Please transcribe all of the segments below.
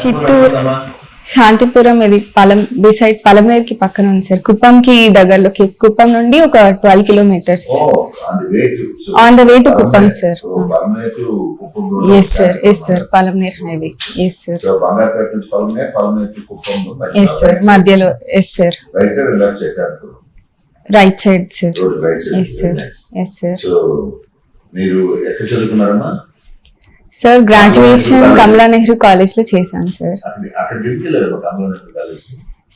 చిత్తూరు శాంతిపురం, ఇది బిసైడ్ పలమనేరుకి పక్కన ఉంది సార్. కుప్పంకి దగ్గరలోకి, కుప్పం నుండి ఒక 12 kilometers on the way to Kuppam sir. Yes sir, yes sir, Palamaner highway. Yes sir, yes sir, మధ్యలో. Yes sir, right side sir. Yes sir, yes sir. మీరు ఎక్కడ చదువుకున్నారమ్మా? Sir graduation Kamala Nehru college లో చేశాను సార్.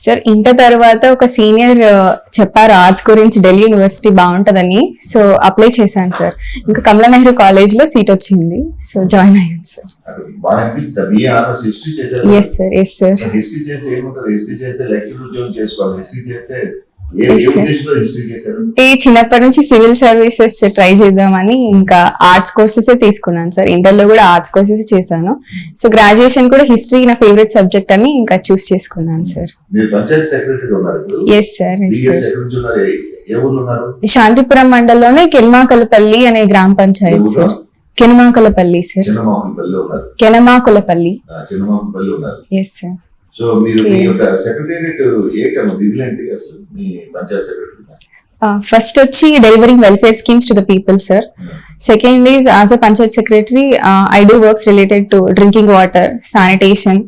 సార్ ఇంటర్ తర్వాత ఒక సీనియర్ చెప్పారు arts గురించి ఢిల్లీ యూనివర్సిటీ బాగుంటదని, సో అప్లై చేశాను సార్. ఇంకా కమలా నెహ్రూ కాలేజ్ లో సీట్ వచ్చింది, సో జాయిన్ అయ్యాను sir. Yes sir, yes sir. చిన్నప్పటి నుంచి సివిల్ సర్వీసెస్ ట్రై చేద్దామని ఇంకా ఆర్ట్స్ కోర్సెస్ తీసుకున్నాను సార్. ఇంటర్ లో కూడా ఆర్ట్స్ కోర్సెస్ చేశాను. సో గ్రాడ్యుయేషన్ కూడా హిస్టరీ నా ఫేవరెట్ సబ్జెక్ట్ అని ఇంకా చూస్ చేసుకున్నాను sir. Yes sir, yes sir. Santhipuram మండలంలోనే కెనమాకులపల్లి అనే గ్రామ panchayat sir. Kenamakulapalli sir, Kenamakulapalli. Yes sir. So మీరు మీ యొక్క సెక్రటేరియట్ ఏంటమ్మా విధులేంటి అసలు మీ పంచాయత్ సెక్రటరీ? ఫస్ట్ వచ్చి delivering welfare schemes to the people sir. Second is as a Panchayat secretary I do works related to drinking water, sanitation,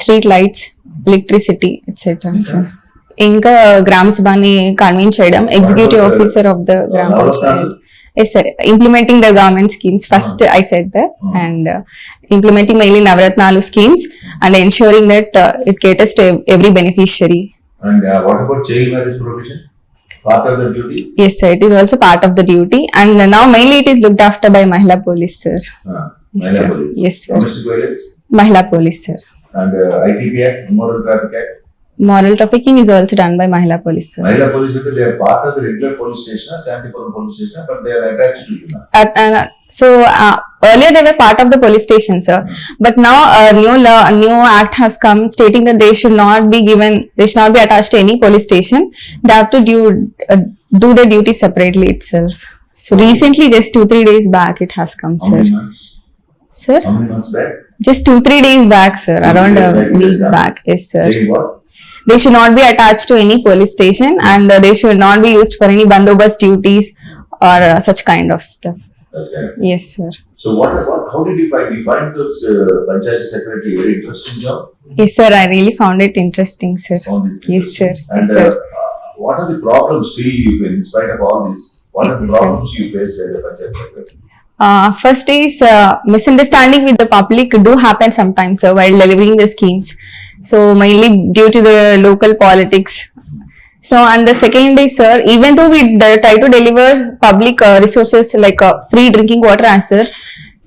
street lights, electricity etcetera sir. ఇంకా గ్రామ సభని convene చేయడం, executive officer of the గ్రామ Panchayat. Yes sir, implementing the government schemes. First I said that, and implementing mainly Navratnalu schemes and ensuring that it caters to every beneficiary. And what about child marriage provision? Part of the duty? Yes sir, it is also part of the duty, and now mainly it is looked after by Mahila Police sir. Yes sir. Police. Yes sir. Domestic violence? Mahila Police sir. And ITP Act, Immoral Traffic Act? Moral trafficking is also done by Mahila Police sir. Mahila Police, they are part of the regular police station, Shantipuram police station, but they are attached to you now. So earlier they were part of the police station sir, but now a new act has come stating that they should not be attached to any police station. They have to do their duty separately itself. So recently, just 2-3 days back it has come sir. How many months? Sir? How many months back? Just 2-3 days back sir, around a week back. Yes sir. Saying what? They should not be attached to any police station, and they should not be used for any bandobast duties or such kind of stuff. That's kind of. Yes sir. So how did you find? You find this Panchayat Secretary very interesting job? Yes sir, I really found it interesting sir. Yes sir. And yes, sir. What are the problems still you face in spite of all this? What are the problems you face as a Panchayat Secretary? First is misunderstanding with the public do happen sometimes sir, while delivering the schemes. So mainly due to the local politics. So and the second is sir, even though we try to deliver public resources like free drinking water as sir,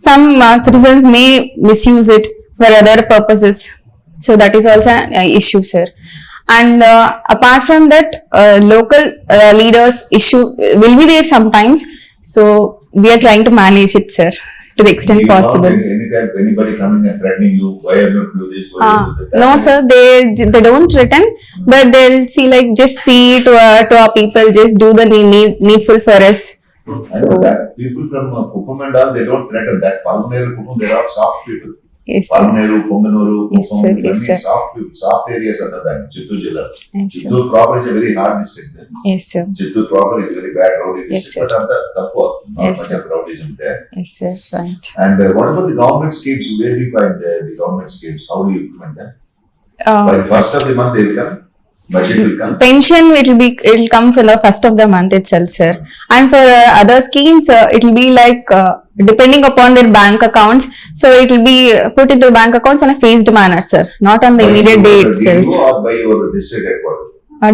some citizens may misuse it for other purposes. So that is also an issue sir. And apart from that, local leaders issue will be there sometimes. So we are trying to manage it sir to the extent possible. Anytime anybody coming and threatening you, why are you not do this? Why are you do that? No sir, they don't threaten, but they'll see like just see to our people, just do the needful for us. So that people from Kuppam and all, they don't threaten that. Palmaneru, Kuppam, they are all soft people. Yes sir. Palmaneru, Ponganuru, Yes sir. Yes sir. soft areas under that. Chittoor Jilla. Chittoor proper is a very hard district. Yes sir. Chittoor proper is a very bad rowdy Yes, district. sir. But not Yes, much sir. of rowdyism there. Yes sir, right. And what about the government schemes? Where do you find the government schemes? How do you implement them? By the first of the month they will come. Budget will come. Pension it will come for the first of the month itself sir, and for other schemes it will be like depending upon their bank accounts, so it will be put into bank accounts on a phased manner sir, not on the immediate day itself. Or by your district headquarters?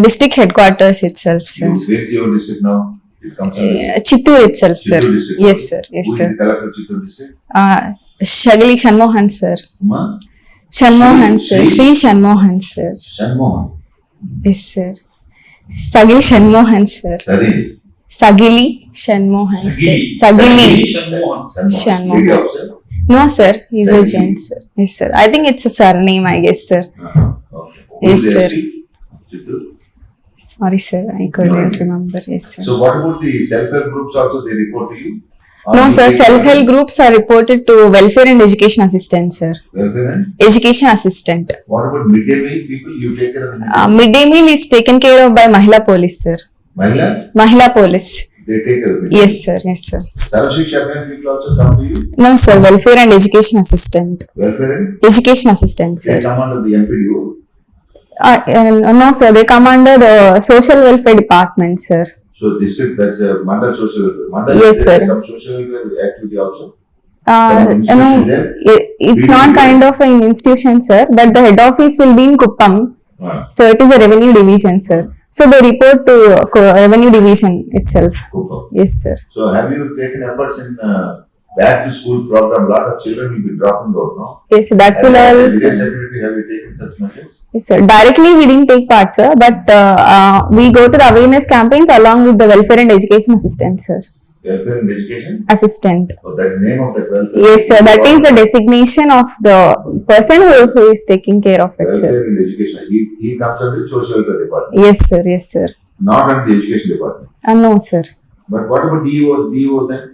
District headquarters itself sir. Where is your district now? It comes under Chittoor itself sir. Chittoor district. Yes sir. Yes Who sir. is the collector of Chittoor district? Shagli Shanmohan sir. Ma? Shanmohan sir. Shri- Shri Shanmohan sir. Shanmohan. Yes sir. Sagili Shanmohan sir. Sari. Sagili Shanmohan sir. Sagili. Sagili. Shanmohan. Lady officer? No sir, he's a Sagili. gent sir. Yes sir. I think it's a surname I guess sir. Okay. Who Yes, is the sir. ST of Chittoor? Sorry sir, I couldn't No. remember. Yes sir. So what about the self-help groups also, they report to you? No, Or sir. you take Self-help groups are reported to welfare and education assistant, sir. welfare and Education assistant. what about midday meal people? You take care of the Midday meal is taken care of by Mahila Police, sir. Mahila? Mahila Police. They take care of midday Yes, sir. Yes, sir. Sarvashiksha Abhiyan people also come to you? No, sir. Welfare and education assistant. Welfare and Education assistant, they sir. come under the MPDO. No, sir. They come under the social welfare department, sir. So district, that's a Mandal social welfare. Mandal, Yes, is there sir. some social welfare activity also? No, institution there? it's DEEDEEPYA. not kind of an institution, sir. But the head office will be in Kuppam. So it is a revenue division, sir. So they report to revenue division itself. Kuppam. Yes, sir. So have you taken efforts in back to school program? A lot of children will be dropping out, no? Yes, that As will a village also. secretary, have you taken such measures? Yes, sir. Directly we didn't take part, sir, but we go to the awareness campaigns along with the welfare and education assistant, sir. Welfare and education? Assistant. Oh, that's the name of that welfare. Yes, sir. That is the designation of the person who is taking care of it, sir. Welfare and education. He comes under the social welfare department, Yes, sir. Yes, sir. not under the education department. No, sir. But what about DEO? DEO then?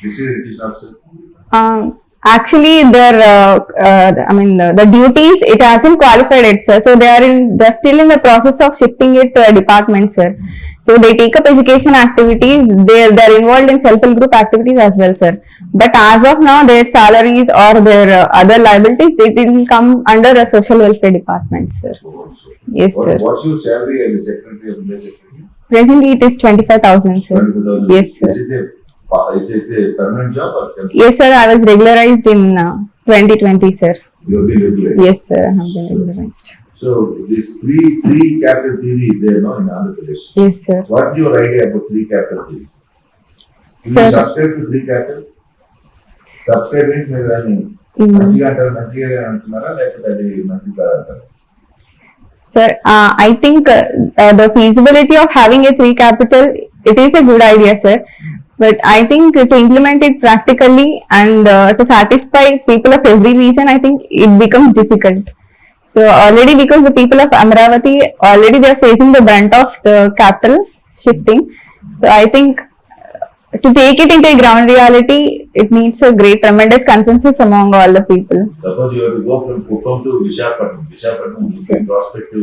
District Education Officer. Actually, the duties, it hasn't qualified it, sir. So they're still in the process of shifting it to a department, sir. So they take up education activities. They're involved in self-help group activities as well, sir. But as of now, their salaries or their other liabilities, they will come under a social welfare department, sir. Also. Yes, sir. What's your salary as a secretary of the secretary? Presently, it is 25,000, sir. 25,000. Yes, sir. Is it a permanent job or temporary? Yes, sir. I was regularized in 2020, sir. You have been regulated. Yes, sir. I have been regularized. So this three capital theory is there, no, in Andhra Pradesh. Yes, sir. What's your idea about three capital theory? Do Sir. you subscribe to three capital? Subscribe means మీరు దాన్ని Mm. మంచిగా అంటారు, మంచిగా అంటున్నారా లేకపోతే అది మంచిగా కాదంటారా? Sir, I think the feasibility of having a three capital, it is a good idea, sir. But I think to implement it practically and to satisfy people of every region, I think it becomes difficult. So already because the people of Amravati, already they are facing the brunt of the capital shifting. So I think to take it into a ground reality, it needs a great, tremendous consensus among all the people. Suppose you have to go from Kuppam to Visakhapatnam. Visakhapatnam is Sir. a prospect to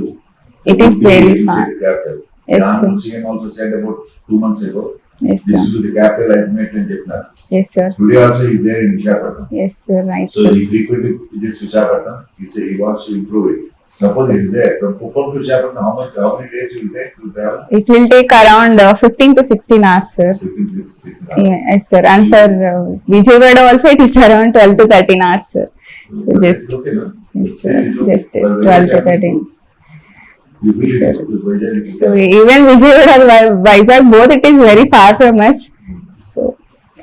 It is very far. capital. Yes, Honorable sir. CM also said about 2 months ago, Yes, this sir. will be the capital ultimately in Jaipur. Yes, sir. Today also he is there in Visakhapatnam. Yes, sir. Right, So sir. he frequently visits Visakhapatnam. He wants to improve it. Suppose it is there. From Kuppam to Visakhapatnam, how many days you will take to travel? It will take around 15 to 16 hours, sir. 15 to 16 hours. Yes, sir. And for Vijayawada also, it is around 12 to 13 hours, sir. So But just, it's okay, no? yes, It's sir. okay. Just But when 12 you to travel, 13. You will Sir. Vijay. So even Vijayawada and Vizag, both it is very far from us. So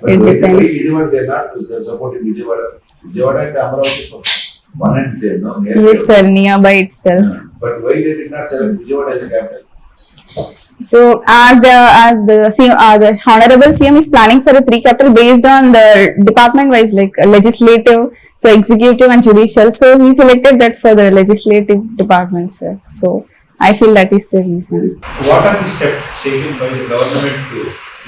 But it why depends. Vijayawada they are not supporting Vijayawada? Vijayawada and Amravati one and same, no? Near Yes, to- sir. Nearby itself. But why they did not select Vijayawada as a capital? So as the honorable CM is planning for a three capital based on the department wise, like legislative, so executive and judicial. So he selected that for the legislative department, sir. So I feel that is the reason. What are the steps taken by the government to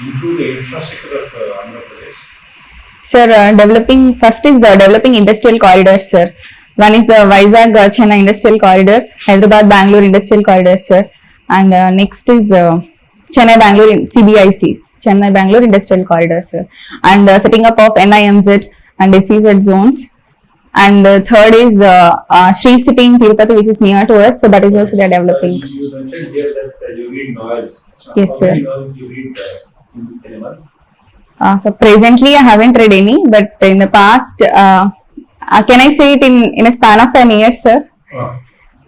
improve the infrastructure of Andhra Pradesh? Sir, first is the developing industrial corridors, sir. One is the Vizag Chennai Industrial Corridor, Hyderabad Bangalore Industrial Corridor, sir. And next is Chennai Bangalore CBIC, Chennai Bangalore Industrial Corridor, sir. And setting up of NIMZ and SEZ zones. And third is Sri City in Tirupati, which is near to us. So that is also they are developing. You mentioned here that you read novels. Yes, How many sir. novels you read in a month? So presently I haven't read any, but in the past, can I say it in a span of an year, sir?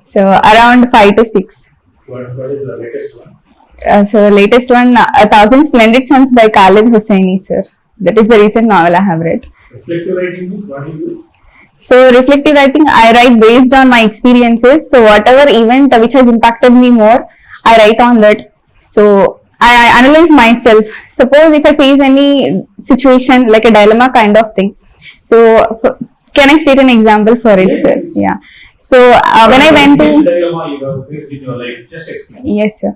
So around 5 to 6. What is the latest one? So latest one, 1,000 Splendid Suns by Khalid Hosseini, sir. That is the recent novel I have read. Reflective writing means what do you do? So reflective writing, I write based on my experiences. So whatever event which has impacted me more, I write on that. So I analyze myself. Suppose if I face any situation like a dilemma kind of thing. So can I state an example for it, sir? Yeah. So when I went to... Which dilemma you have faced in your life? Just explain. Yes, sir.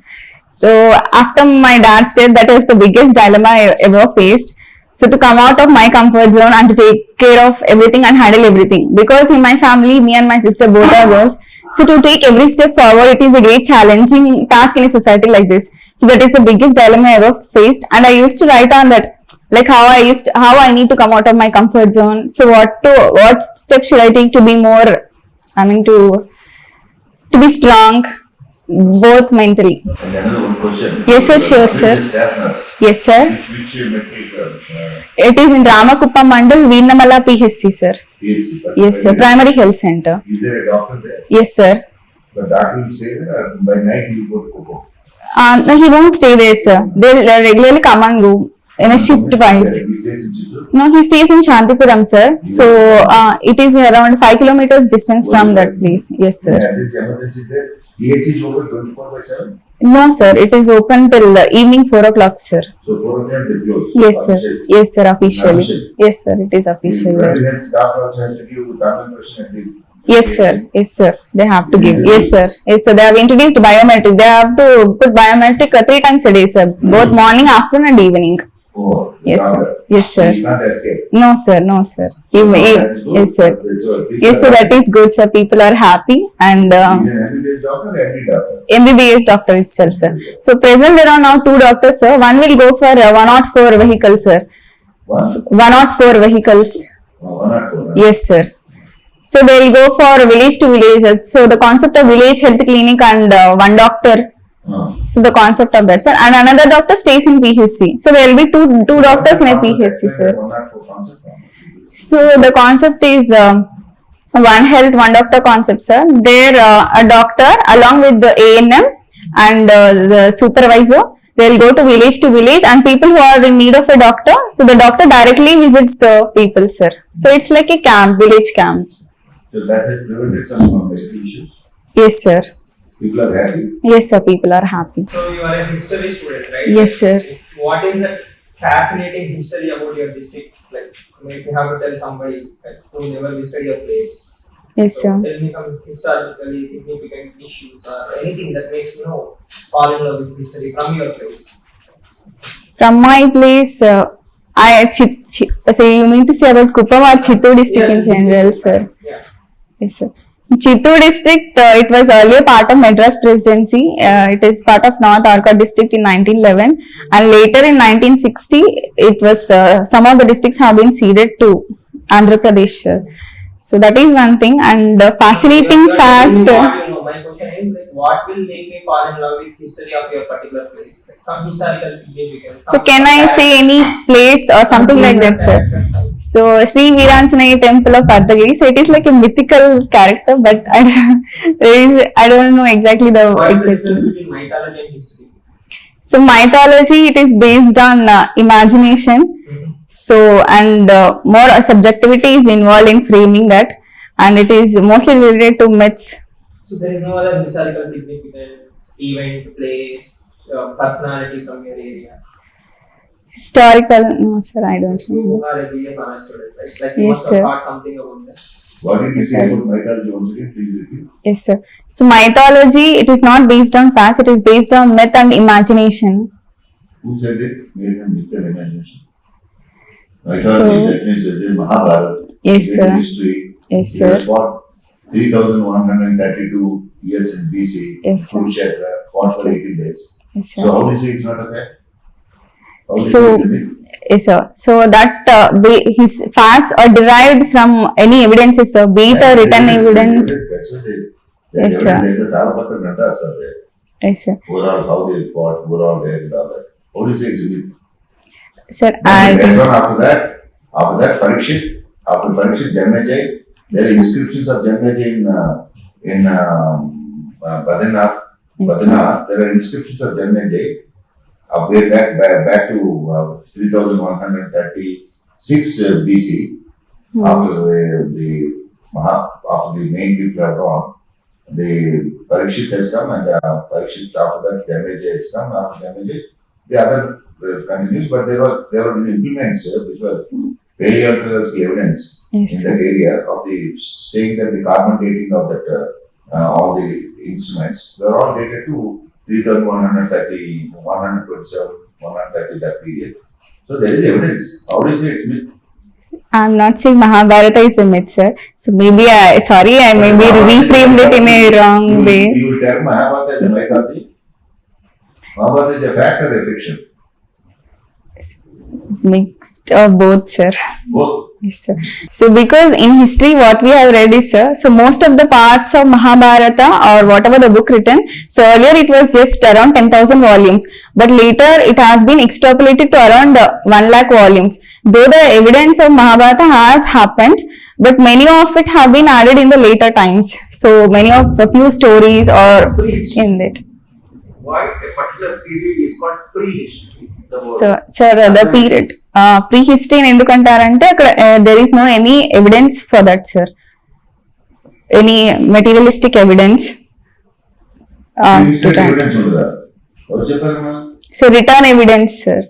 So after my dad's death, that was the biggest dilemma I ever faced. So to come out of my comfort zone and to take care of everything and handle everything. Because in my family, me and my sister both are girls. So to take every step forward, it is a great challenging task in a society like this. So that is the biggest dilemma I ever faced. And I used to write on that, like how I need to come out of my comfort zone. So what steps should I take to be more, to be strong, both mentally. And another one question. Yes, sir, sure, Which is sir. the staff nurse? Yes, sir. Which medical It is in Ramakuppam Mandal, Veenamala PHC, sir. PHC. But Yes, sir. Primary Health Center. Is there a doctor there? Yes, sir. The doctor will stay there or by night he will go to Coco? No, he won't stay there, sir. They'll regularly come and go in a shift wise. He stays in Chittoor? No, he stays in Shantipuram, sir. So it is around 5 kilometers distance from that place. Yes, Yeah, sir. this emergency there. PHC is open 24/7. No, sir. It is open till evening 4 o'clock, sir. So 4 o'clock they close. Yes, sir. Yes, sir. Officially. Officially. Yes, sir. It is official there. Primary health staff also has to give documentation at the. Yes, sir. Yes, sir. They have to give. Yes, sir. Yes, sir. They have introduced biometric. They have to put biometric 3 times a day, sir. Both morning, afternoon, and evening. Oh, Yes, sir. doctor. Yes, sir. He can't escape. No, sir. No, sir. That is good. Yes, sir. So people Yes, sir. are- That is good, sir. People are happy and Is an MBBS doctor or every doctor? MBBS doctor itself, sir. So present there are now 2 doctors, sir. One will go for 104 vehicles, sir. One? 104 vehicles. Oh, 104. Yes, sir. So they will go for village to village. So the concept of village health clinic and one doctor. So the concept of that, sir. And another doctor stays in PHC. So there will be two doctors in a PHC, sir. 104 concept. So the concept is one health, one doctor concept, sir. There a doctor along with the ANM and the supervisor, they will go to village and people who are in need of a doctor, so the doctor directly visits the people, sir. So it's like a camp, village camp. So that has prevented some medical issues. Yes, sir. People are happy. Yes, sir. People are happy. So you are a history student, right? Yes, sir. What is that fascinating history about your district? Like, if you have to tell somebody like, who never visited your place, Yes, so sir. tell me some historically significant issues or anything that makes you know fall in love with history from your place. From my place, so you mean to say about Kuppam or Chittoor district in general, sir? Yeah. Yes, sir. Chittoor district, it was earlier part of Madras Presidency. It is part of North Arcot district in 1911, and later in 1960, it was some of the districts have been ceded to Andhra Pradesh. So that is one thing, and fascinating fact. My question is like, what will make me fall in love with history of your particular place? Like some historical significance. So can I say any place or something like that, sir? So Sri Veeranjanaya Temple of Ardhagiri. So it is like a mythical character, but I don't know exactly the. What is the difference between mythology and history? So mythology, it is based on imagination. So and more subjectivity is involved in framing that, and it is mostly related to myths. So there is no other historical significant event, place, personality from your area. Historical, no sir, I don't know. You are a BA Honors student, right? Like you Yes, must sir. have thought something about that. What did you say about mythology once again? Please repeat. Yes, sir. So mythology, it is not based on facts, it is based on myth and imagination. Who said this? Based on myth and imagination. Mythology, that means there is Mahabharata. Yes, there is sir. history. Yes, It was sir. fought 3,132 years in BC. Yes, sir. Kurukshetra, fought for Yes, sir. 18 days. Yes, So sir. how do you say it's not a fact? How do you So- say it's a myth? Yes, sir. So that his facts are derived from any evidences, sir, be it a written evidence. That's what it is. Yes, There's sir. evidence. There's a Thalapatra Granthas are there. Yes, sir. Overall, how they fought, overall there and all that. How do you say it's a myth? Sir, And I later on after that, Parikshit, after Parikshit, Janmejay, there are inscriptions of Janmejay in Badrinath. Yes, sir. Badrinath, there are inscriptions of Janmejay way back to 3136 BC. After after the main people have gone, the Parikshit has come, and Parikshit after that Janmejay has come. After Janmejay, the other continues, but there were implements which were very archaeological evidence Yes, in sir. that area of the saying that the carbon dating of that all the instruments were all dated to 3130, 127, 130 that period. So there is evidence. How do you say it's myth? I'm not saying Mahabharata is a myth, sir. So maybe I maybe reframed it in a wrong way. You will tell Mahabharata as a mythology? Mahabharata is a fact or a fiction? Mixed of both, sir. Both. Yes, sir. So because in history what we have read is, sir, so most of the parts of Mahabharata or whatever the book written, so earlier it was just around 10,000 volumes, but later it has been extrapolated to around 1 lakh volumes. Though the evidence of Mahabharata has happened, but many of it have been added in the later times. So many of a few stories or in it. Why a particular period is called prehistory? The word. So, sir, the period prehistory ఎందుకంటారంటే అక్కడ there is no any evidence for that, sir. Any materialistic evidence. History evidence ఉండదా? ఎవరు చెప్పారు మనం? So written evidence, sir.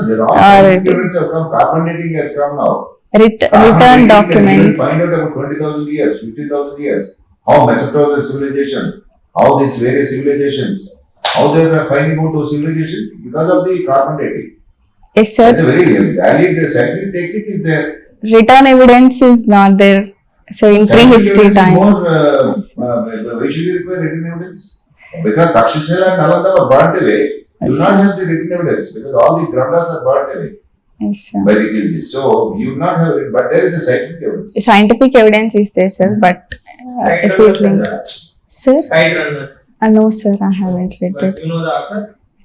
There are all evidence have come. Carbon dating has come now. Written documents. Find out about 20,000 years, 50,000 years. How Mesopotamian civilization, how these various civilizations, how they are finding out those civilizations because of the carbon dating. Yes, sir. That's a very valid scientific technique is there. Written evidence is not there. So in prehistory time. More, why should you require written evidence? Because Takshashila and Nalanda were burnt away. You do not have the written evidence because all the granthas are burnt away Yes, sir. by the Khiljis. So you do not have it, but there is a scientific evidence. Scientific evidence is there, sir, but if you think, sir, Kite runner. no, sir, I haven't read But it. you know the author?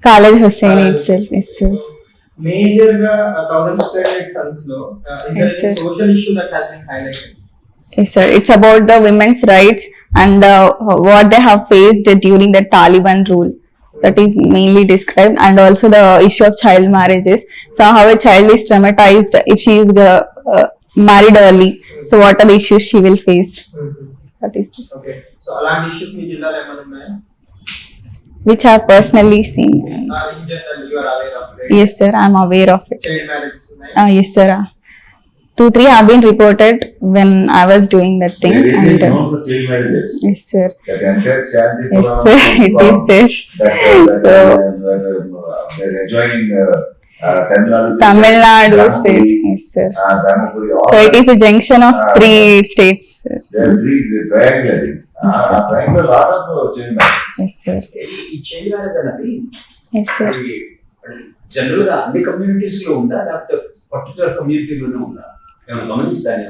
Khalid Hussain Khalid itself, yes, sir. Major 1000 square sons lo, is there Yes, sir. any social issue that has been highlighted? Yes, sir. It's about the women's rights and what they have faced during the Taliban rule. That is mainly described, and also the issue of child marriages. So how a child is traumatized if she is married early. So what are the issues she will face? That is Okay. So అలాంటి issues మీ జిల్లాలో ఏమైనా ఉన్నాయా? which I have personally seen. In general you are aware of it? Yes, sir. I am aware of it. Child marriages ఉన్నాయా? Yes, sir. 2-3 have been reported when I was doing that thing. They And are known for child marriages. yes, sir. That entire Shanti Yes, sir. It is there. So they're enjoying Tamil Tamil Nadu Nadu state. Yes, sir. Dharmapuri, all So it that. is a junction of 3 states, sir. They are three, the triangle. Triangle, a lot of child marriages. Yes, sir. ఈ child marriage అనేది Yes, sir. General గా అన్ని communities లో ఉందా లేకపోతే particular కమ్యూనిటీలోనే ఉందా ఏమైనా గమనిస్తానే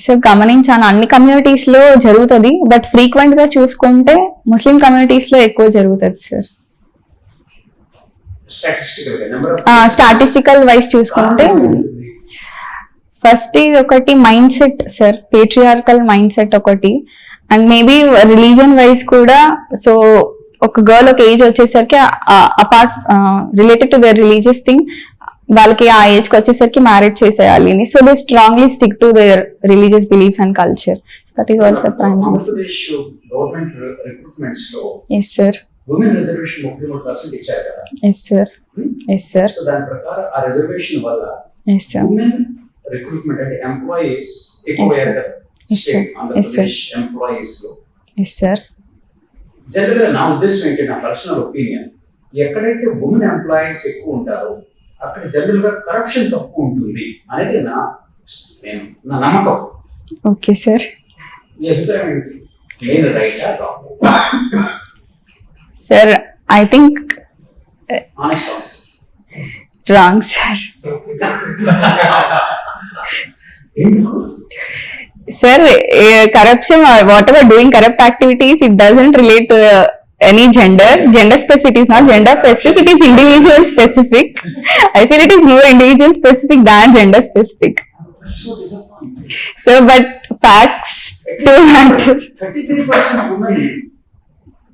so గమనించాను అన్ని కమ్యూనిటీస్ లో జరుగుతుంది, బట్ ఫ్రీక్వెంట్ గా చూసుకుంటే ముస్లిం కమ్యూనిటీస్ లో ఎక్కువ జరుగుతుంది, సార్. స్టాటిస్టికల్ వైజ్ చూసుకుంటే ఫస్ట్ ఇది ఒకటి mind set, sir. Patriarchal mind set ఒకటి, అండ్ మేబీ రిలీజన్ వైజ్ కూడా. సో ఒక గర్ల్ ఒక ఏజ్ వచ్చేసరికి apart related to their religious thing వాళ్ళకి ఆ ఏజ్ కి వచ్చేసరికి మ్యారేజ్ చేసేయాలి అని. So they strongly stick to their religious beliefs and culture. That is also primary. Andhra Pradesh government recruitments లో ఎస్ సార్. ఉమెన్ రిజర్వేషన్ 33% ఇచ్చారు కదా. Yes sir. Yes sir. So దాని ప్రకారం ఆ రిజర్వేషన్ వల్ల ఎస్ సార్. ఉమెన్ రిక్రూట్మెంట్ అంటే ఎంప్లాయీస్ ఎక్కువయ్యారు కదా స్టేట్ ఆంధ్రప్రదేశ్ ఎంప్లాయీస్ లో. Yes sir. జనరల్ గా నా ఉద్దేశం ఏంటి, నా పర్సనల్ ఒపీనియన్, ఎక్కడైతే ఉమెన్ ఎంప్లాయీస్ ఎక్కువ ఉంటారో అక్కడ జనరల్ గా కరప్షన్ తక్కువ ఉంటుంది అనేది నా నమ్మకం. Okay sir. మీ అభిప్రాయం ఏంటి? నేను రైటా wrong? Sir I think honest answer. Wrong sir. ఎందుకు? Sir, corruption or whatever doing corrupt activities, it doesn't relate to any gender. Gender specific, it is not gender specific, it is individual specific. I feel it is more individual specific than gender specific. I'm so disappointed. So, but facts do matter. 33% women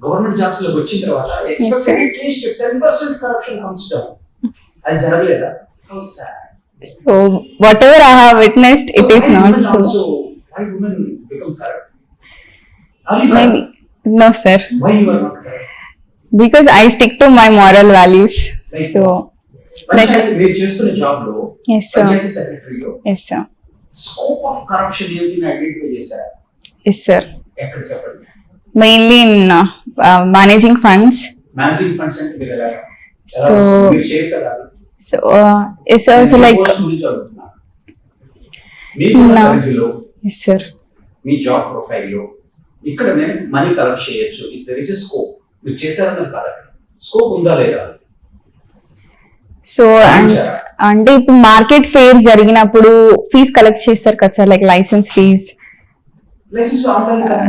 government jobs లోకి వచ్చిన తర్వాత expected at least 10% corruption comes down. అది జరగలేదా? How sad. So, whatever I have witnessed, it is not so. Also, why women become corrupt? Are you Maybe. corrupt? No, sir. Why you are not corrupt? Because I stick to my moral values. Like So, like, మీరు చేస్తున్న job లో yes, sir. Panchayat సెక్రటరీలో Yes, sir. Scope of corruption ఏంటి identify చేశారు? Yes, sir. ఎక్కడ చెప్పండి. Mainly in managing funds. Managing funds అంటే మీరు ఎలా So, మీరు షేర్ కదా? So, yes, sir. So, like, post గురించి అడుగుతున్నాను. మీకు No. పరిధిలో yes, sir. మీ జాబ్ ప్రొఫైల్లో ఇక్కడ నేను మనీ కలెక్ట్ చేయొచ్చు, ఇఫ్ దెర్ ఇస్ స్కోప్, మీరు చేశారని కాదు, స్కోప్ ఉందా లేదా? సో అంటే ఇప్పుడు మార్కెట్ ఫేర్ జరిగినప్పుడు ఫీజ్ కలెక్ట్ చేస్తారు కదా సార్, like license fees. License online కదా.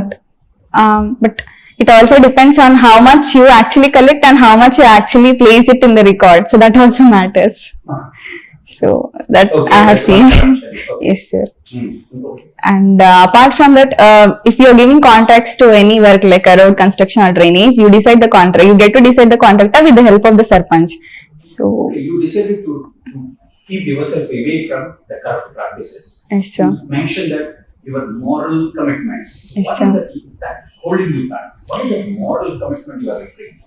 But it also depends on how much you actually collect and how much you actually place it in the record. So that also matters. So that Okay, I have that's seen. one option. Okay. Yes, sir. Okay. And apart from that, if you are giving contracts to any work like a road construction or drainage, you decide the contract. You get to decide the contractor with the help of the sarpanch. So Okay, you decided to keep yourself away from the corrupt practices. yes, sir. You mentioned that your moral commitment. Yes, What sir. is that holding you back? What is the moral commitment you are referring to?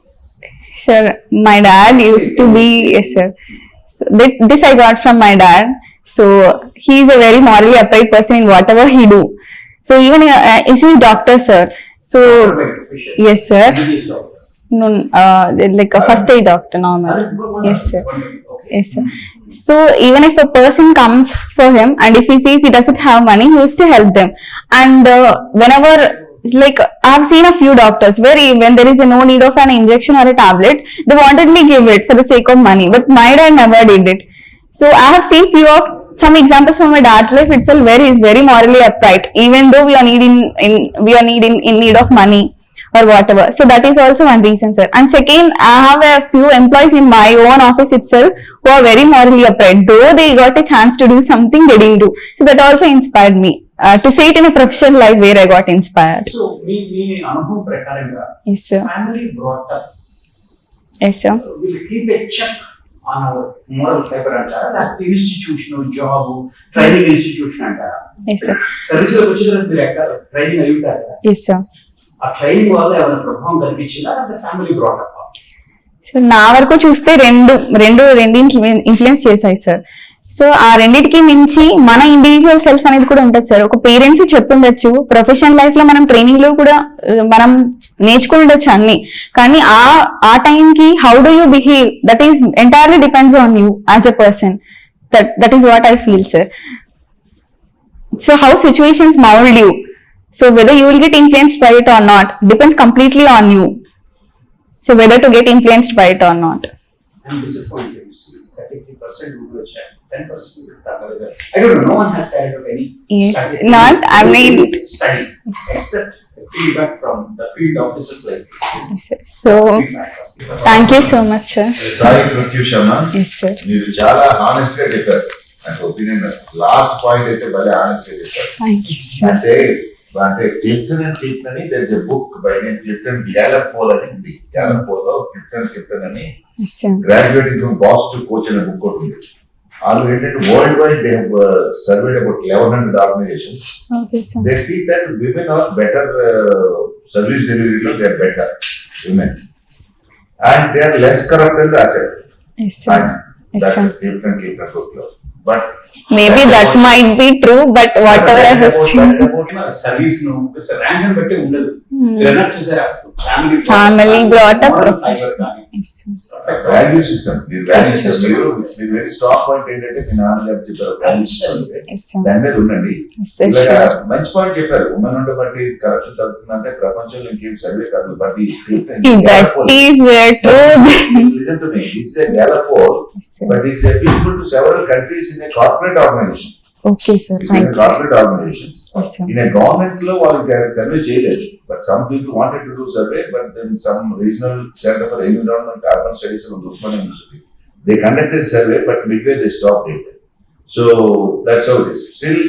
Sir, my dad used to be, yes, sir. So this I got from my dad. So he is a very morally upright person in whatever he do. So even is he doctor, sir? So By profession. yes, sir. MBBS doctor. No, like a first aid doctor, normal. Yes, sir. Okay. Yes, sir. So even if a person comes for him and if he sees he doesn't have money, he used to help them. And whenever, like, I've seen a few doctors where when there is no need of an injection or a tablet, they wantedly give it for the sake of money. But my dad never did it. So I have seen few of some examples from my dad's life itself where he is very morally upright, even though we are in need of money or whatever. So that is also one reason, sir. And second, I have a few employees in my own office itself who are very morally upright, though they got a chance to do something they didn't do. So that also inspired me to say it in a professional life where I got inspired. So మీ అనుభవం ప్రకారంగా Yes, sir. family brought up Yes, sir. will keep a check on our moral fiber అంటారా, లేకపోతే institution, job, training institution అంటారా? Yes, sir. Service లోకి వచ్చిన తర్వాత మీరు ఎక్కడ ట్రైనింగ్ అయి ఉంటారు కదా, Yes, sir. ఆ ట్రైనింగ్ వల్ల ఏమైనా ప్రభావం కనిపించిందా, లేకపోతే ఫ్యామిలీ బ్రాట్ అప్? సో నా వరకు చూస్తే రెండు ఇన్ఫ్లుయెన్స్ చేశాయి సార్. సో ఆ రెండింటికి మించి మన ఇండివిజువల్ సెల్ఫ్ అనేది కూడా ఉంటుంది సార్. ఒక పేరెంట్స్ చెప్పుండొచ్చు, ప్రొఫెషనల్ లైఫ్ లో మనం ట్రైనింగ్ లో కూడా మనం నేర్చుకుని ఉండొచ్చు అన్ని, కానీ ఆ టైంకి how do you behave, that is entirely depends on you as a person. That is what I feel, sir. So how situations mould you, so whether you will get influenced by it or not depends completely on you. So whether to get influenced by it or not. I'm disappointed. You see, 33% would have checked, 10% would have. I don't know. No one has carried out any study. Not, I mean, study except the feedback from the field officers like. So thank you so much, sir. Sai Prathyusha అమ్మా, Yes, sir. మీరు చాలా honest గా చెప్పారు. నాకు opinion last point అయితే భలే honest గా చెప్పారు. Thank you, sir. అంటే క్లిఫ్టన్ అండ్ క్లిఫ్టన్ అని there is a book by name Clifton Gallup poll అని ఉంది. గ్యాలపోల్ లో క్లిఫ్టన్ అని Yes, sir. Graduating from boss to coach అనే బుక్ ఒకటి ఉంది. వాళ్ళు ఏంటంటే world wide they have surveyed about 1100 organisations. Okay, sir. They feel that women are better service డెలివరీలో they are better women and they are less corrupt అని రాశారు. Yes, sir. Yes, sir. Clifton book లో. But Maybe that might be true, but whatever I have seen. Service ను rank బట్టి ఉండదు. మీరు చూసారా, Family brought up fiber profession. కానీ Yes, sir. Value system మీరు వెరీ స్ట్రాంగ్ పాయింట్ ఏంటంటే మీ నాన్నగారు చెప్పారు వాల్యూ సిస్టమ్ Yes, sir. దాని మీద ఉండండి. Yes, sir. ఇలాగా Sure. మంచి పాయింట్ చెప్పారు. ఉమెన్ ఉండబట్టి కరప్షన్ తగ్గుతుందంటే ప్రపంచంలో ఇంకేం సర్వే కాదు. But That is true. Listen to me, this is a Gallup poll Yes, sir. But it's applicable to several countries in a corporate organization. Okay, sir. It's in Thanks. a corporate organizations. Yes, sir. In a government లో వాళ్ళకి survey చేయలేదు. But some people wanted to do survey, but then some regional center for environment urban studies from Usman University, they conducted survey, but midway they stopped it. So that's how it is. Still,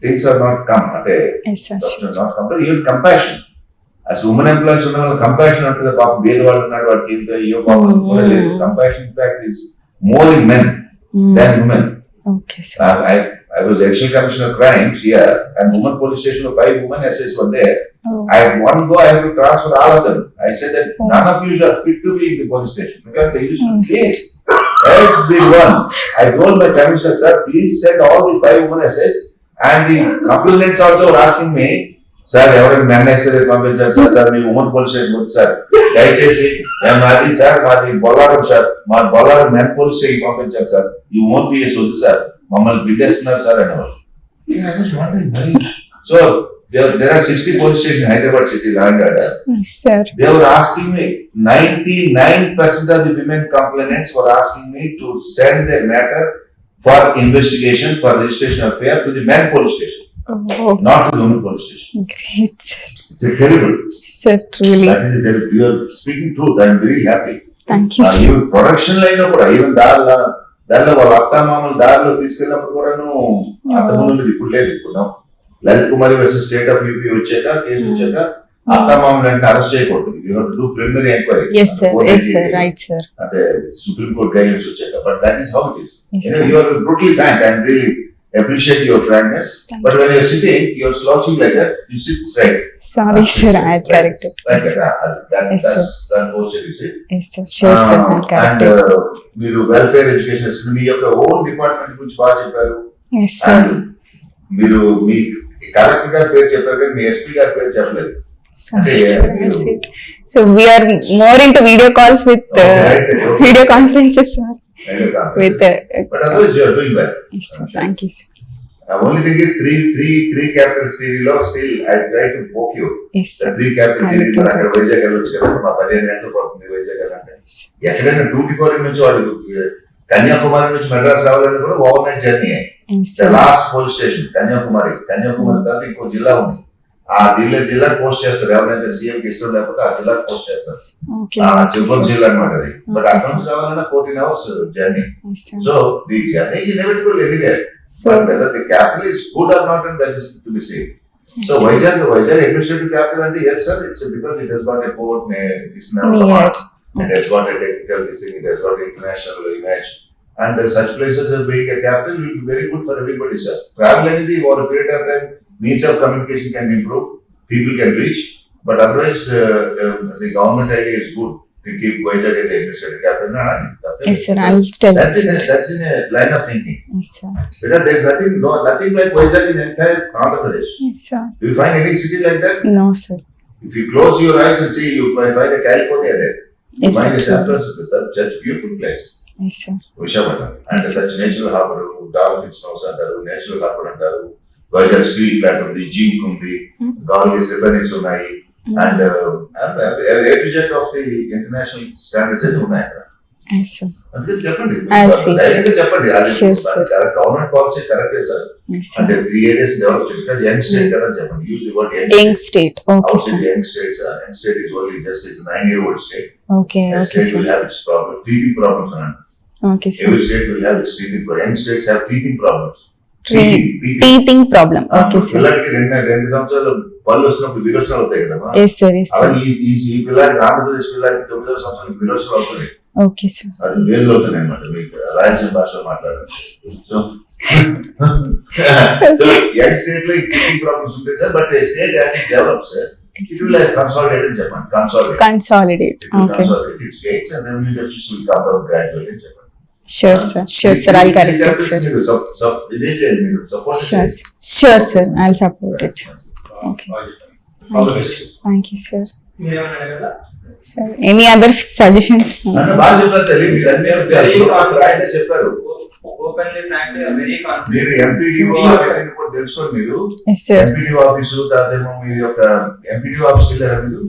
things are not come. Yes, sir. Not come to even compassion. As women employees, compassion unto the papa, Vedawal unnadu vaadiki into iyo papa. Compassion in fact is more in men than women. Okay, sir. I was additional commissioner of crimes here, and women police station of 5 women SIs were there. Oh. I had one go, I have to transfer all of them. I said that none of you are fit to be in the police station because they used to chase everyone. I told my commissioner, sir, please send all the 5 women SIs, and the complainants also were asking me, sir ఎవరైనా men వేస్తే పంపించారు sir, sir మీ women police station వద్దు sir, దయచేసి మాది sir మాది Bollaram sir, మా Bollaram men police station పంపించారు sir, ఈ ఉమెన్ పిఎస్ వద్దు సార్, మమ్మల్ని బిడ్డేస్తున్నారు సార్ అనేవాళ్ళు. So there are 60 police stations in Hyderabad city, land order. Yes, sir. They were asking me, 99% of the women complainants were asking me to send their matter for investigation, for registration of affair to the men police station, not to the women police station. Great, sir. It's incredible. Sir, truly. That is the, you are speaking truth. I am very happy. Thank you, sir. You production line లో కూడా even దారిలో వాళ్ళ అత్త మామూలు దారిలో తీసుకెళ్ళినప్పుడు కూడాను అంతకుముందు ఇప్పుడు లేదు. ఇప్పుడు లలిత్ కుమారి వర్సెస్ స్టేట్ ఆఫ్ యూపీ వచ్చాక కేసు వచ్చాక అత్త మామూలు అంటే అరెస్ట్ చేయకూడదు. You have to do preliminary enquiry. Yes, sir. Yes, sir. Right, sir. అంటే సుప్రీం కోర్ట్ గైడ్లైన్స్ వచ్చాక. But that is how it is. Yes, sir. You are brutally frank. I really appreciate your frankness. But when you are sitting, you are slouching like that. You sit straight. Sorry, sir. I had corrected. Like Yes, that. Yes, sir. That posture you sit. Yes, sir. Sure, sir. I And corrected. మీరు welfare education మీ యొక్క own department గురించి బాగా చెప్పారు. Yes, sir. And మీరు మీ collector గారి పేరు చెప్పారు కానీ మీ ఎస్పీ గారి పేరు చెప్పలేదు. Sorry, sir. That's it. So we are more into video calls with Okay. video conferences, sir. With But otherwise you are doing well. yes, sir. Thank you, sir. Only thing is three capitals theory లో still I try to poke you. Yes, The sir. three capital I theory look మరి into అక్కడ వైజాగ్ వెళ్ళొచ్చు కదా, మా 15 గంటలు పడుతుంది వైజాగ్ వెళ్ళాలంటే. ఎక్కడైనా టూటికోరి నుంచి వాడు కన్యాకుమారి నుంచి మెడ్రాస్ రావాలని కూడా over night journey. Yes, the sir. Last police station Kanyakumari తర్వాత ఇంకో జిల్లా ఉంది. ఆ జిల్లా పోస్ట్ చేస్తారు. ఎవరైతే సీఎం కి ఇష్టం లేకపోతే ఆ జిల్లా పోస్ట్ చేస్తారు. Okay. ఆ Okay, చివరి sir. జిల్లా అనమాట అది. బట్ Okay, అక్కడ sir. నుంచి రావాలన్నా 14 hours journey. Yes, sir. So the journey is inevitable anywhere. So But whether the capital is good or not, and that is to be seen. yes, So sir. Vizag administrative capital, and yes sir, it's because it has got a port, it's now Near. and it has got a technical this thing, it has got international image, and such places as being a capital will be very good for everybody, sir. Travel anything over a period of time, means of communication can be improved, people can reach, but otherwise the government idea is good to keep Vizag as administrative capital. Yes, sir. I'll tell you, That's sir. in a line of thinking. Yes, sir. Because there's nothing like Vizag in entire Andhra Pradesh. Yes, sir. Do you find any city like that? No, sir. If you close your eyes and see, you find a California there. You Yes, find a sir. San Francisco, such a beautiful place. Yes, sir. Vishakhapatnam. And Yes, such natural harbor, dolphins nose antaru, natural harbor antaru. Vizag steel plant undi, zinc undi, Galway's refineries ఉన్నాయి. And A to Z of the international standards అని ఉన్నాయి అక్కడ. Yes, sir. అందుకే చెప్పండి. I'll see, direct గా చెప్పండి. Sure, sir. Government policy కరెక్టే sir. Yes, sir. అంటే 3 areas developed because young state కదా అని చెప్పండి. Use the word Young state. Okay, outside sir. young states, young state is only just a 9-year-old state. Okay, A okay, state sir. will have its problems, teething problems. Okay, sir. Every state will have its teething problems. Young states have teething problems. Teething. Teething problem. Okay, sir. పిల్లలకి రెండు సంవత్సరాలు పళ్ళు వస్తున్నప్పుడు విరోచనాలు అవుతాయి కదమ్మా. Yes, sir. Yes, sir. అలాగే ఈ పిల్లలకి ఆంధ్రప్రదేశ్ పిల్లలకి 9వ సంవత్సరాలు విరోచనాలు అవుతుంది. Okay, sir. అది వేలు అవుతుంది అనమాట. మీకు రాయలసీమ భాషలో మాట్లాడారు. సో యంగ్ స్టేట్ లో టీచింగ్ ప్రాబ్లమ్స్ ఉంటాయి sir. But state as it develops Yes, it will consolidate అని చెప్పండి. Consolidate. Consolidate. It will Okay. consolidate its gates and then the deficits will come down gradually అని చెప్పండి. Sure, sir. Sure, sir. I'll correct it, sir. మీరు ఇదే చేయండి. మీరు support Sure, sir. Sure, sir. I'll support it. Okay. Thank you, sir. మీరేమన్నా అడగరా? Sir, any other suggestions? నన్ను బాగా చెప్పారు తెలియదు. మీరు అన్ని రాయితే చెప్పారు. Openly, frankly, I'm very confident. మీరు ఎంపీడీఓ కూడా తెలుసుకోండి. మీరు Yes, sir. ఎంపీడీఓ ఆఫీసు తర్వాతేమో మీ యొక్క ఎంపీడీఓ ఆఫీస్కి వెళ్ళారా మీరు?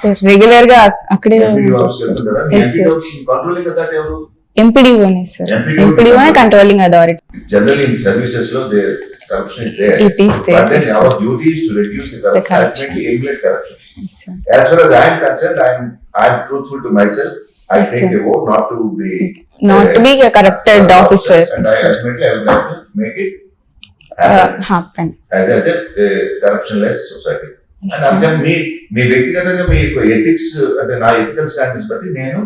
Sir. Regular గా అక్కడే ఎంపీడీఓ ఉంటారు, ఆఫీస్కి sir. వెళ్తుంటారా? Yes, sir. Controlling authority ఎవరు? MPDO-నే, sir. MPDO MPDO and controlling authority. Generally in services లో corruption is there. It is there. But then Yes, our sir. duty is to reduce the corruption. corruption. Ultimately eliminate corruption. Yes, sir. As far as I am concerned, I am truthful to myself. I Yes, take sir. a vote not to be Not to be a corrupted officer. And Yes, I sir. ultimately I will have to make it happen. Happen. As a corruption-less society. Yes, And I'm sir. saying మీ వ్యక్తిగతంగా మీ ethics అంటే నా ethical standards బట్టి నేను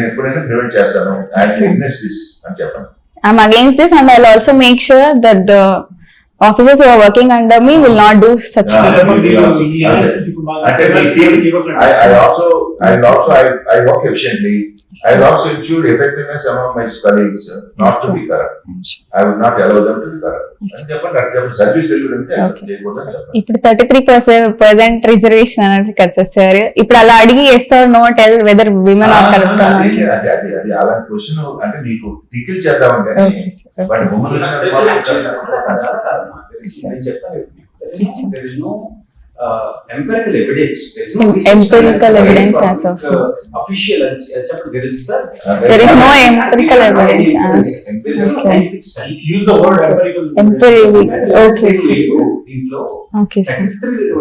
ఎప్పుడైనా prevent చేస్తాను. I Yes, sir. witness this అని చెప్పాను. I'm against this, and I'll also make sure that the officers who are working under me will not do such things. అంటే మీ team, I work efficiently. I will also ensure effectiveness among my colleagues, not to be corrupt. I will not allow them to be corrupt. అని చెప్పండి, అట్లా చెప్పండి. Service delivery అంటే అట్లా చేయకూడదు అని చెప్పండి. ఇప్పుడు 33% రిజర్వేషన్ అన్నారు కదా సార్, ఇప్పుడు అలా అడిగి yes or no tell whether women are correct అది అలాంటి క్వశ్చన్ అంటే మీకు టికిల్ చేద్దాం కానీ బట్ ఉమెన్ నేను చెప్పాను, there is no empirical evidence. There is no empirical evidence as of official. There is sir. There is no empirical evidence as. There is no scientific study. Use the word empirical. Okay. Okay, sir.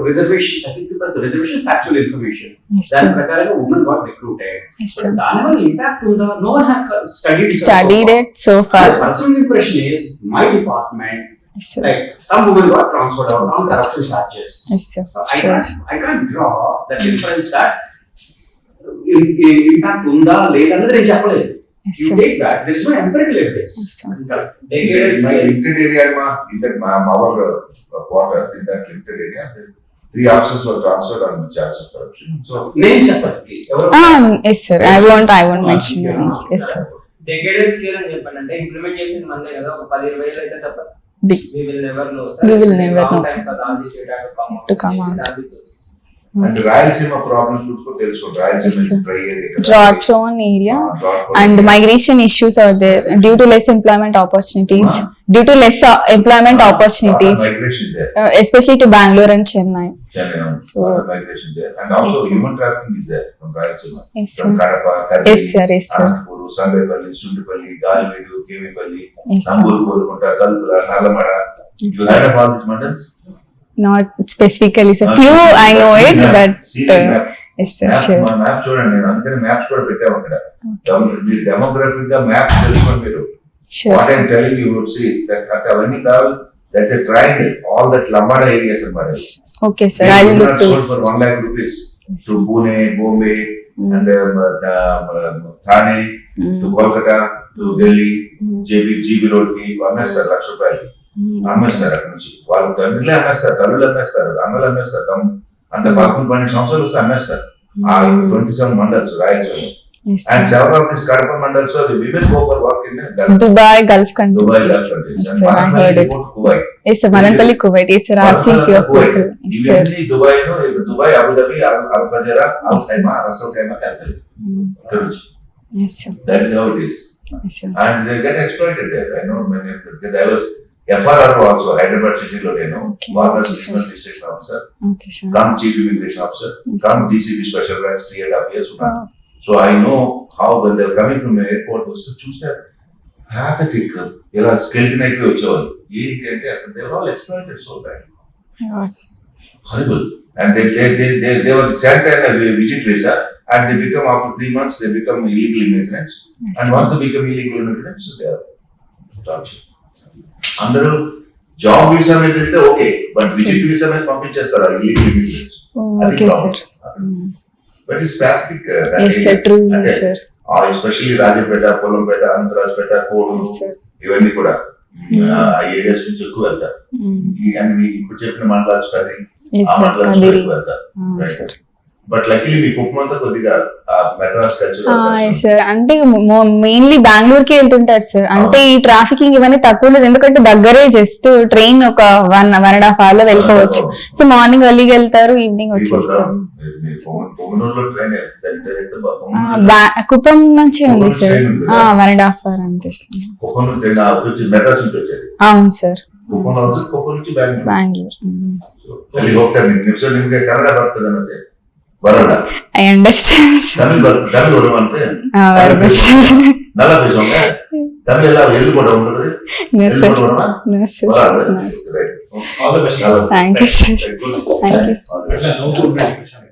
Reservation. I think it was reservation factual information. Yes, That sir. prakaram women got recruited. Yes, sir. But impact on the no one had Studied it so far. The personal impression is my department. Yes, sir. Like some women got transferred out on corruption charges. Yes, sir. So Sure. I can't draw that inference that impact unda leda annadi నేను చెప్పలేదు. Yes, You sir. take that, there is no empirical evidence. Yes, sir. Decades my limited area in that our quarter in that limited area 3 officers were transferred on charge of corruption. So names చెప్పండి please. Yes, sir. I won't mention your names. Yes, sir. Decadal scale అని చెప్పానంటే implement చేసింది మనదే కదా, ఒక 10-20 అయితే తప్ప we will never know, sir. We will never Long know. time for all this data To come out. and Rayalaseema problems చూసుకో తెలుసుకోండి. Rayalaseema Yes, sir. Dry area Drought prone area and migration issues are there due to less employment opportunities. Due to less employment opportunities, migration there. Especially to Bangalore and Chennai. So migration there and also Yes, sir. human trafficking is there from Rayalaseema. Yes, From sir. Kadapa, Yes, sir. Yes, sir. Anantapur, Sandepalli, Sundipalli, Galvedu, Kevipalli, Yes, sir. Nambur, Kolkata, Kalpula, Nalamada. Yes, You sir. heard of all these mandals? Not specifically, sir. Few I know it, but yes, sir. Sure. Map చూడండి, నేను అందుకని maps కూడా పెట్టాము అక్కడ. మీరు demographic గా map తెలుసుకోండి. మీరు Sure. What I'm telling you would see that అవన్నీ కావాలి. That's a triangle, all that Lambada areas అన్నమాట. Okay, sir. I will look to it. For 1 lakh rupees Yes, to sir. Pune, Bombay, and Thane, to Kolkata, to Delhi, GB road ki అమ్మేస్తారు ₹1,00,000. అమ్మేస్తారు అక్కడ నుంచి. వాళ్ళు తండ్రులే అమ్మేస్తారు, తల్లులు అమ్మేస్తారు, అన్నలు అమ్మేస్తారు. అంత 11-12 సంవత్సరాలు వస్తే అమ్మేస్తారు. ఆ 27 mandals Rayalaseema. Yes, And sir. several of these Kadapa mandals, so the women go for work in Dubai, Gulf countries. Dubai, Yes, Gulf countries. yes, And sir. I Madanpalli, heard they it. go to Kuwait. Yes, sir. Madanpalli, Kuwait. Yes, sir. I've seen few of Kuwait. people. Yes, sir. Eventually, Dubai, no, Dubai, Abu Dhabi, Al Fajera, Al Khaimah, Ras Al Khaimah, Calcutta. Yes, sir. That is how it is. Yes, sir. And they get exploited there. I know many of them. Because I was FRR also, Hyderabad City lo you know, Okay. Father Okay, sir. Station Officer, Okay, sir. come Chief Immigration Officer, Yes, come sir. DCP Special Branch 3.5 years. Wow. So I know how when they're coming from the airport, also choose that pathetic, skeleton అయిపోయి వచ్చేవాళ్ళు. ఏంటి అంటే they were all exploited so bad. Yeah. Horrible. And they were sent on a visit visa and they become after 3 months they become illegal immigrants. Yes, And sir. once they become illegal immigrants, they are tortured. అందరూ job visa మీద వెళ్తే okay, but Yes, visit visa మీద పంపించేస్తారు illegal immigrants. Oh, అది okay, problem. sir. But it's pathetic. Yes, sir. True, sir. Especially Rajampet, Polampet, Anantharajpet, Kodur, Yes, sir. ఇవన్నీ కూడా ఆ areas నుంచి ఎక్కువ వెళ్తారు. అండ్ మీ ఇప్పుడు చెప్పిన మండలాలు కది Yes, ఆ sir. మండలాలు నుంచి Kadiri. ఎక్కువ వెళ్తారు. Yes, sir. బట్ లక్కీలీ మీ కుప్పమంతా కొద్దిగా మెడ్రాస్ కల్చర్. సార్ అంటే మెయిన్లీ బెంగళూరు కి వెళ్తుంటారు సార్. అంటే ఈ ట్రాఫికింగ్ ఇవన్నీ తక్కువ ఉండదు, ఎందుకంటే దగ్గరే జస్ట్ ట్రైన్ ఒక 1.5 hour లో వెళ్ళిపోవచ్చు. సో మార్నింగ్ ఎర్లీగా వెళ్తారు, ఈవినింగ్ వచ్చేస్తారు. పొంగనూరులో ట్రైన్ కుప్పం నుంచి ఉంది సార్. 1.5 hour అంతే సార్. కుప్పం నుంచి వచ్చి మెడ్రాస్ నుంచి వచ్చేది. అవును సార్. ಕುಪ್ಪಂ నుంచి ಬ್ಯಾಂಗ್ಳೂರ್. ಅಲ್ಲಿ ಹೋಗ್ತಾರೆ ನಿಮಿಷ ನಿಮ್ಗೆ ಕನ್ನಡ ಬರ್ತದೆ ಮತ್ತೆ ಬರಲ್ಲ. I understand. தமிழ் வரும் வந்து நல்லா பேசுவாங்க. தமிழ் எல்லாம் எழுதி போட உங்களுக்கு Thank you, sir. Thank you.